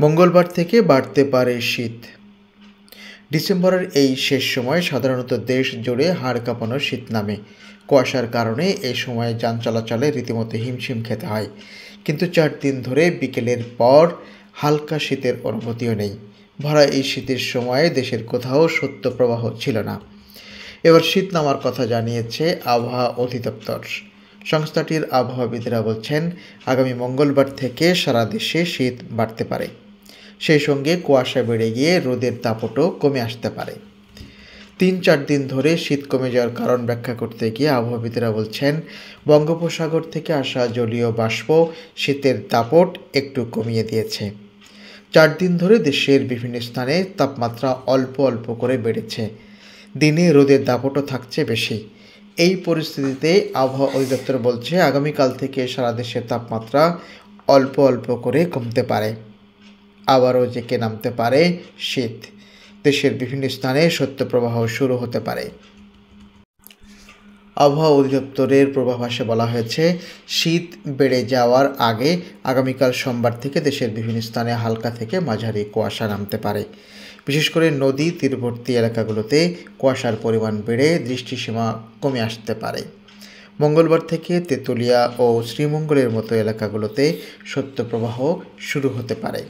মঙ্গলবার থেকে বাড়তে পারে শীত। ডিসেম্বরের এই শেষ সময়ে সাধারণত দেশ জুড়ে হাড় কাঁপানো শীত নামে। কুয়াশার কারণে এই সময়ে যান চলাচলে রীতিমতো হিমশিম খেতে হয়। কিন্তু 4 দিন ধরে বিকেলের পর হালকা শীতের অনুভূতিও নেই। ভরা এই শীতের সময়ে দেশের কোথাও শৈত্যপ্রবাহ ছিল না। এবার শীত নামার কথা জানিয়েছে আবহাওয়া অধিদপ্তর। সংস্থাটির আবহাওয়াবিদরা বলছেন, আগামী মঙ্গলবার থেকে সারা দেশে শীত বাড়তে পারে। সেই সঙ্গে কুয়াশা বেড়ে গিয়ে রোদের দাপটও কমে আসতে পারে। 3-4 দিন ধরে শীত কমে যাওয়ার কারণ ব্যাখ্যা করতে গিয়ে আবহাওয়াবিদরা বলছেন, বঙ্গোপসাগর থেকে আসা জলীয় বাষ্প শীতের দাপট একটু কমিয়ে দিয়েছে। 4 দিন ধরে দেশের বিভিন্ন স্থানে তাপমাত্রা অল্প অল্প করে বেড়েছে। দিনে রোদের দাপটও থাকছে বেশি। এই পরিস্থিতিতে আবহাওয়া অধিদপ্তর বলছে, আগামীকাল থেকে সারা দেশের তাপমাত্রা অল্প অল্প করে কমতে পারে। আবারও জেঁকে নামতে পারে শীত। দেশের বিভিন্ন স্থানে শৈত্যপ্রবাহ শুরু হতে পারে। আবহাওয়া অধিদপ্তরের পূর্বাভাসে বলা হয়েছে, শীত বেড়ে যাওয়ার আগে আগামীকাল সোমবার থেকে দেশের বিভিন্ন স্থানে হালকা থেকে মাঝারি কুয়াশা নামতে পারে। বিশেষ করে নদী তীরবর্তী এলাকাগুলোতে কুয়াশার পরিমাণ বেড়ে দৃষ্টিসীমা কমে আসতে পারে। মঙ্গলবার থেকে তেঁতুলিয়া ও শ্রীমঙ্গলের মতো এলাকাগুলোতে শৈত্যপ্রবাহ শুরু হতে পারে।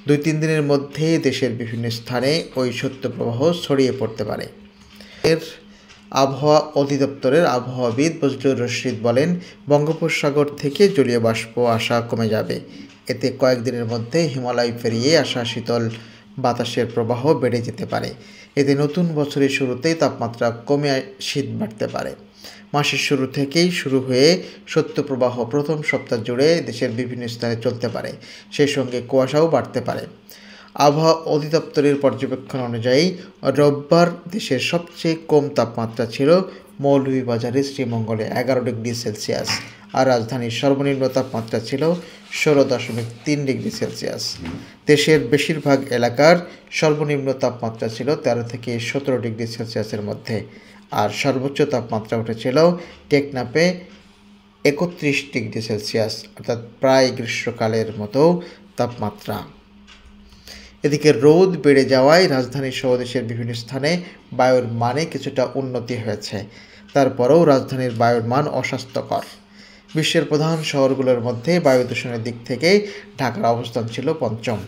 2-3 দিনের মধ্যে দেশের বিভিন্ন স্থানে ওই শৈত্যপ্রবাহ ছড়িয়ে পড়তে পারে। আবহাওয়া অধিদপ্তরের আবহাওয়াবিদ বজলুর রশিদ বলেন, বঙ্গোপসাগর থেকে জলীয় বাষ্প আসা কমে যাবে। এতে কয়েকদিনের মধ্যে হিমালয় পেরিয়ে আসা শীতল বাতাসের প্রবাহ বেড়ে যেতে পারে। এতে নতুন বছরের শুরুতেই তাপমাত্রা কমে শীত বাড়তে পারে। মাসের শুরু থেকেই শুরু হয়ে শৈত্যপ্রবাহ প্রথম সপ্তাহ জুড়ে দেশের বিভিন্ন স্থানে চলতে পারে। সেই সঙ্গে কুয়াশাও বাড়তে পারে। আবহাওয়া অধিদপ্তরের পর্যবেক্ষণ অনুযায়ী রোববার দেশের সবচেয়ে কম তাপমাত্রা ছিল মৌলভীবাজারের শ্রীমঙ্গলে 11 ডিগ্রি সেলসিয়াস, আর রাজধানীর সর্বনিম্ন তাপমাত্রা ছিল 16.3 ডিগ্রি সেলসিয়াস। দেশের বেশিরভাগ এলাকার সর্বনিম্ন তাপমাত্রা ছিল 13 থেকে 17 ডিগ্রি সেলসিয়াসের মধ্যে, আর সর্বোচ্চ তাপমাত্রা উঠেছিল টেকনাফে 31 ডিগ্রি সেলসিয়াস, অর্থাৎ প্রায় গ্রীষ্মকালের মতো তাপমাত্রা। এদিকে রোদ বেড়ে যাওয়ায় রাজধানী সহ দেশের বিভিন্ন স্থানে বায়ুর মানে কিছুটা উন্নতি হয়েছে। তারপরেও রাজধানীর বায়ুর মান অস্বাস্থ্যকর। বিশ্বের প্রধান শহরগুলোর মধ্যে বায়ু দূষণের দিক থেকে ঢাকার অবস্থান ছিল 5ম।